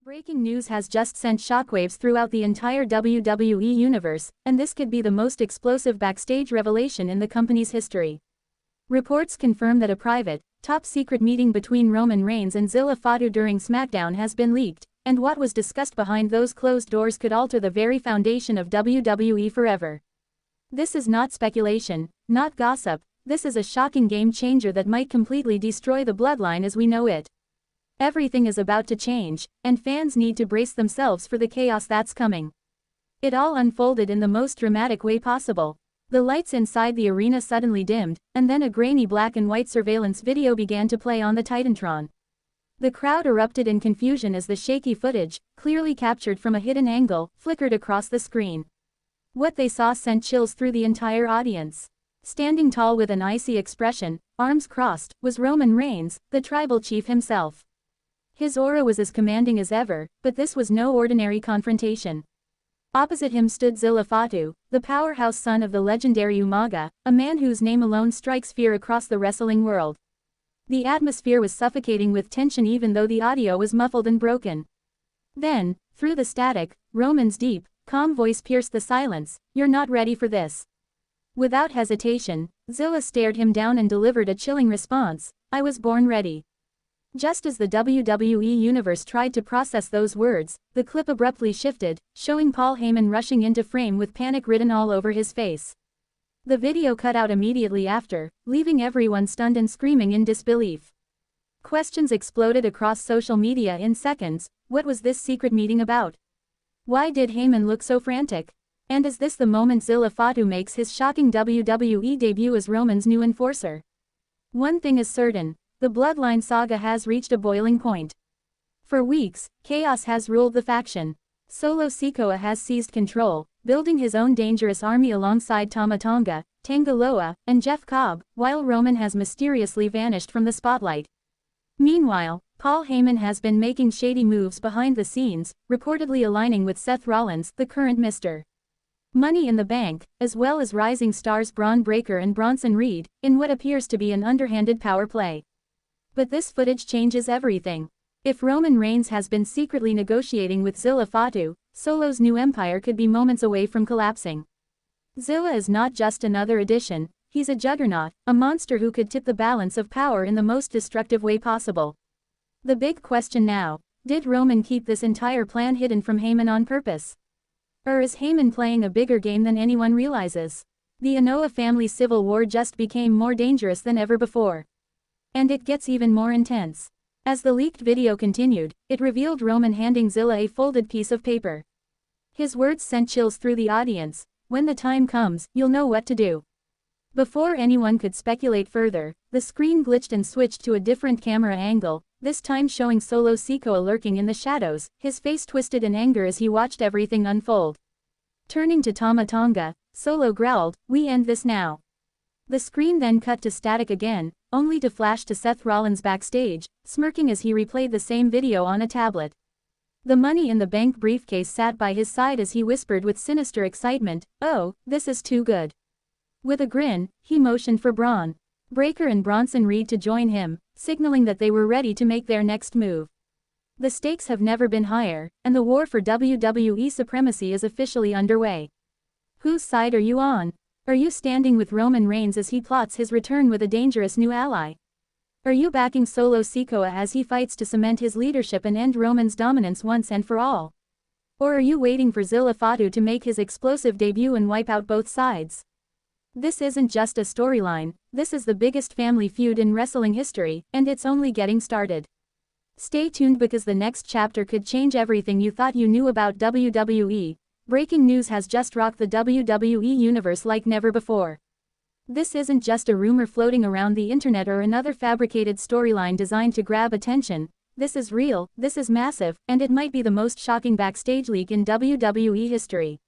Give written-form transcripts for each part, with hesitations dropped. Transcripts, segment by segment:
Breaking news has just sent shockwaves throughout the entire WWE universe, and this could be the most explosive backstage revelation in the company's history. Reports confirm that a private, top-secret meeting between Roman Reigns and Zilla Fatu during SmackDown has been leaked, and what was discussed behind those closed doors could alter the very foundation of WWE forever. This is not speculation, not gossip, this is a shocking game-changer that might completely destroy the bloodline as we know it. Everything is about to change, and fans need to brace themselves for the chaos that's coming. It all unfolded in the most dramatic way possible. The lights inside the arena suddenly dimmed, and then a grainy black and white surveillance video began to play on the Titantron. The crowd erupted in confusion as the shaky footage, clearly captured from a hidden angle, flickered across the screen. What they saw sent chills through the entire audience. Standing tall with an icy expression, arms crossed, was Roman Reigns, the tribal chief himself. His aura was as commanding as ever, but this was no ordinary confrontation. Opposite him stood Zilla Fatu, the powerhouse son of the legendary Umaga, a man whose name alone strikes fear across the wrestling world. The atmosphere was suffocating with tension even though the audio was muffled and broken. Then, through the static, Roman's deep, calm voice pierced the silence, "You're not ready for this." Without hesitation, Zilla stared him down and delivered a chilling response, "I was born ready." Just as the WWE Universe tried to process those words, the clip abruptly shifted, showing Paul Heyman rushing into frame with panic written all over his face. The video cut out immediately after, leaving everyone stunned and screaming in disbelief. Questions exploded across social media in seconds. What was this secret meeting about? Why did Heyman look so frantic? And is this the moment Zilla Fatu makes his shocking WWE debut as Roman's new enforcer? One thing is certain. The Bloodline saga has reached a boiling point. For weeks, chaos has ruled the faction. Solo Sikoa has seized control, building his own dangerous army alongside Tama Tonga, Tanga Loa, and Jeff Cobb, while Roman has mysteriously vanished from the spotlight. Meanwhile, Paul Heyman has been making shady moves behind the scenes, reportedly aligning with Seth Rollins, the current Mr. Money in the Bank, as well as rising stars Braun Breaker and Bronson Reed, in what appears to be an underhanded power play. But this footage changes everything. If Roman Reigns has been secretly negotiating with Zilla Fatu, Solo's new empire could be moments away from collapsing. Zilla is not just another addition, he's a juggernaut, a monster who could tip the balance of power in the most destructive way possible. The big question now, did Roman keep this entire plan hidden from Heyman on purpose? Or is Heyman playing a bigger game than anyone realizes? The Anoa'i family civil war just became more dangerous than ever before. And it gets even more intense. As the leaked video continued, it revealed Roman handing Zilla a folded piece of paper. His words sent chills through the audience, "When the time comes, you'll know what to do." Before anyone could speculate further, the screen glitched and switched to a different camera angle, this time showing Solo Sikoa lurking in the shadows, his face twisted in anger as he watched everything unfold. Turning to Tama Tonga, Solo growled, "We end this now." The screen then cut to static again, only to flash to Seth Rollins backstage, smirking as he replayed the same video on a tablet. The Money in the Bank briefcase sat by his side as he whispered with sinister excitement, "Oh, this is too good." With a grin, he motioned for Braun Breaker and Bronson Reed to join him, signaling that they were ready to make their next move. The stakes have never been higher, and the war for WWE supremacy is officially underway. Whose side are you on? Are you standing with Roman Reigns as he plots his return with a dangerous new ally? Are you backing Solo Sikoa as he fights to cement his leadership and end Roman's dominance once and for all? Or are you waiting for Zilla Fatu to make his explosive debut and wipe out both sides? This isn't just a storyline, this is the biggest family feud in wrestling history, and it's only getting started. Stay tuned because the next chapter could change everything you thought you knew about WWE. Breaking news has just rocked the WWE universe like never before. This isn't just a rumor floating around the internet or another fabricated storyline designed to grab attention. This is real, this is massive, and it might be the most shocking backstage leak in WWE history.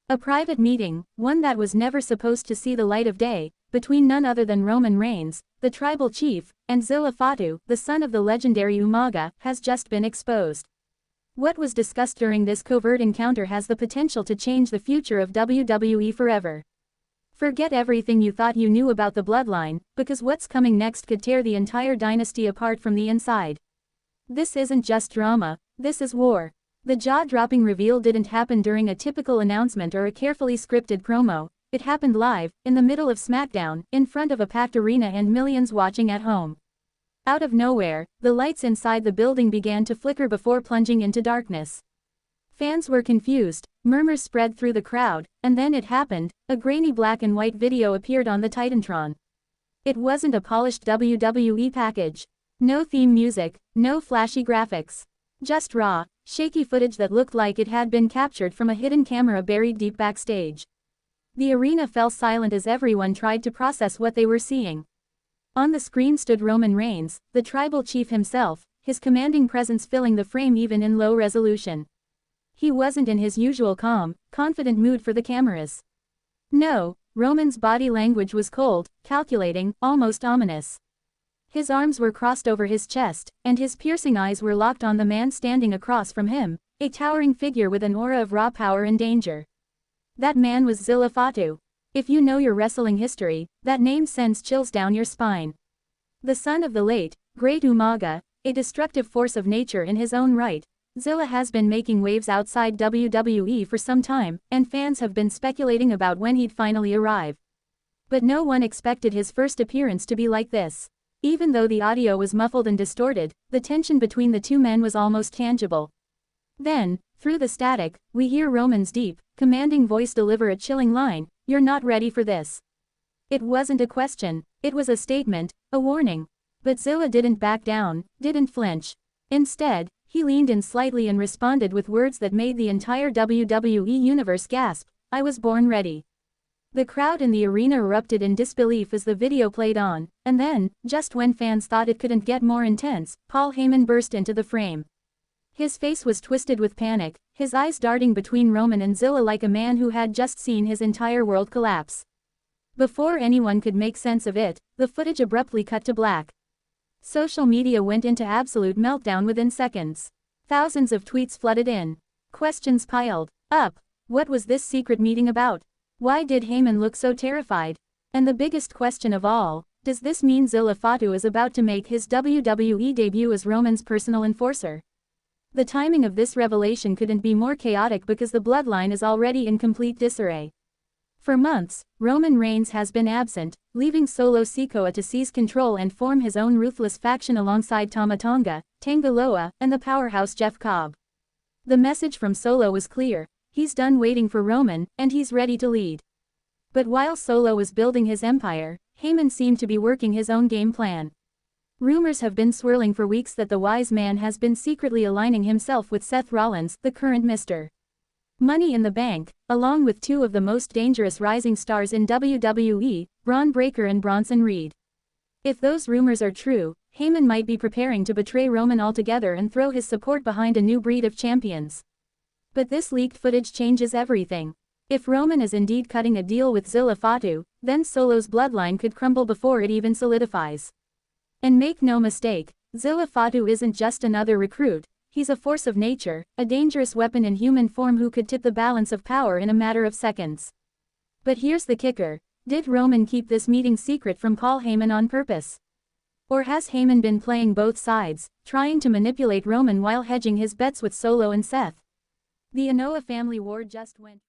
A private meeting, one that was never supposed to see the light of day, between none other than Roman Reigns, the tribal chief, and Zilla Fatu, the son of the legendary Umaga, has just been exposed. What was discussed during this covert encounter has the potential to change the future of WWE forever. Forget everything you thought you knew about the bloodline, because what's coming next could tear the entire dynasty apart from the inside. This isn't just drama, This is war. The jaw-dropping reveal didn't happen during a typical announcement or a carefully scripted promo. It happened live, in the middle of SmackDown, in front of a packed arena and millions watching at home. Out of nowhere, the lights inside the building began to flicker before plunging into darkness. Fans were confused, murmurs spread through the crowd, and then it happened, a grainy black and white video appeared on the Titantron. It wasn't a polished WWE package. No theme music, no flashy graphics. Just raw, shaky footage that looked like it had been captured from a hidden camera buried deep backstage. The arena fell silent as everyone tried to process what they were seeing. On the screen stood Roman Reigns, the tribal chief himself, his commanding presence filling the frame even in low resolution. He wasn't in his usual calm, confident mood for the cameras. No, Roman's body language was cold, calculating, almost ominous. His arms were crossed over his chest, and his piercing eyes were locked on the man standing across from him, a towering figure with an aura of raw power and danger. That man was Zilla Fatu. If you know your wrestling history, that name sends chills down your spine. The son of the late, great Umaga, a destructive force of nature in his own right, Zilla has been making waves outside WWE for some time, and fans have been speculating about when he'd finally arrive. But no one expected his first appearance to be like this. Even though the audio was muffled and distorted, the tension between the two men was almost tangible. Then, through the static, we hear Roman's deep, commanding voice deliver a chilling line, "You're not ready for this." It wasn't a question, it was a statement, a warning. But Zilla didn't back down, didn't flinch. Instead, he leaned in slightly and responded with words that made the entire WWE universe gasp, "I was born ready." The crowd in the arena erupted in disbelief as the video played on, and then, just when fans thought it couldn't get more intense, Paul Heyman burst into the frame. His face was twisted with panic, his eyes darting between Roman and Zilla like a man who had just seen his entire world collapse. Before anyone could make sense of it, the footage abruptly cut to black. Social media went into absolute meltdown within seconds. Thousands of tweets flooded in. Questions piled up. What was this secret meeting about? Why did Heyman look so terrified? And the biggest question of all, does this mean Zilla Fatu is about to make his WWE debut as Roman's personal enforcer? The timing of this revelation couldn't be more chaotic because the bloodline is already in complete disarray. For months, Roman Reigns has been absent, leaving Solo Sikoa to seize control and form his own ruthless faction alongside Tama Tonga, Tanga Loa, and the powerhouse Jeff Cobb. The message from Solo was clear: he's done waiting for Roman, and he's ready to lead. But while Solo was building his empire, Heyman seemed to be working his own game plan. Rumors have been swirling for weeks that the wise man has been secretly aligning himself with Seth Rollins, the current Mr. Money in the Bank, along with two of the most dangerous rising stars in WWE, Braun Breaker and Bronson Reed. If those rumors are true, Heyman might be preparing to betray Roman altogether and throw his support behind a new breed of champions. But this leaked footage changes everything. If Roman is indeed cutting a deal with Zilla Fatu, then Solo's bloodline could crumble before it even solidifies. And make no mistake, Zilla Fatu isn't just another recruit, he's a force of nature, a dangerous weapon in human form who could tip the balance of power in a matter of seconds. But here's the kicker: did Roman keep this meeting secret from Paul Heyman on purpose? Or has Heyman been playing both sides, trying to manipulate Roman while hedging his bets with Solo and Seth? The Anoa'i family war just went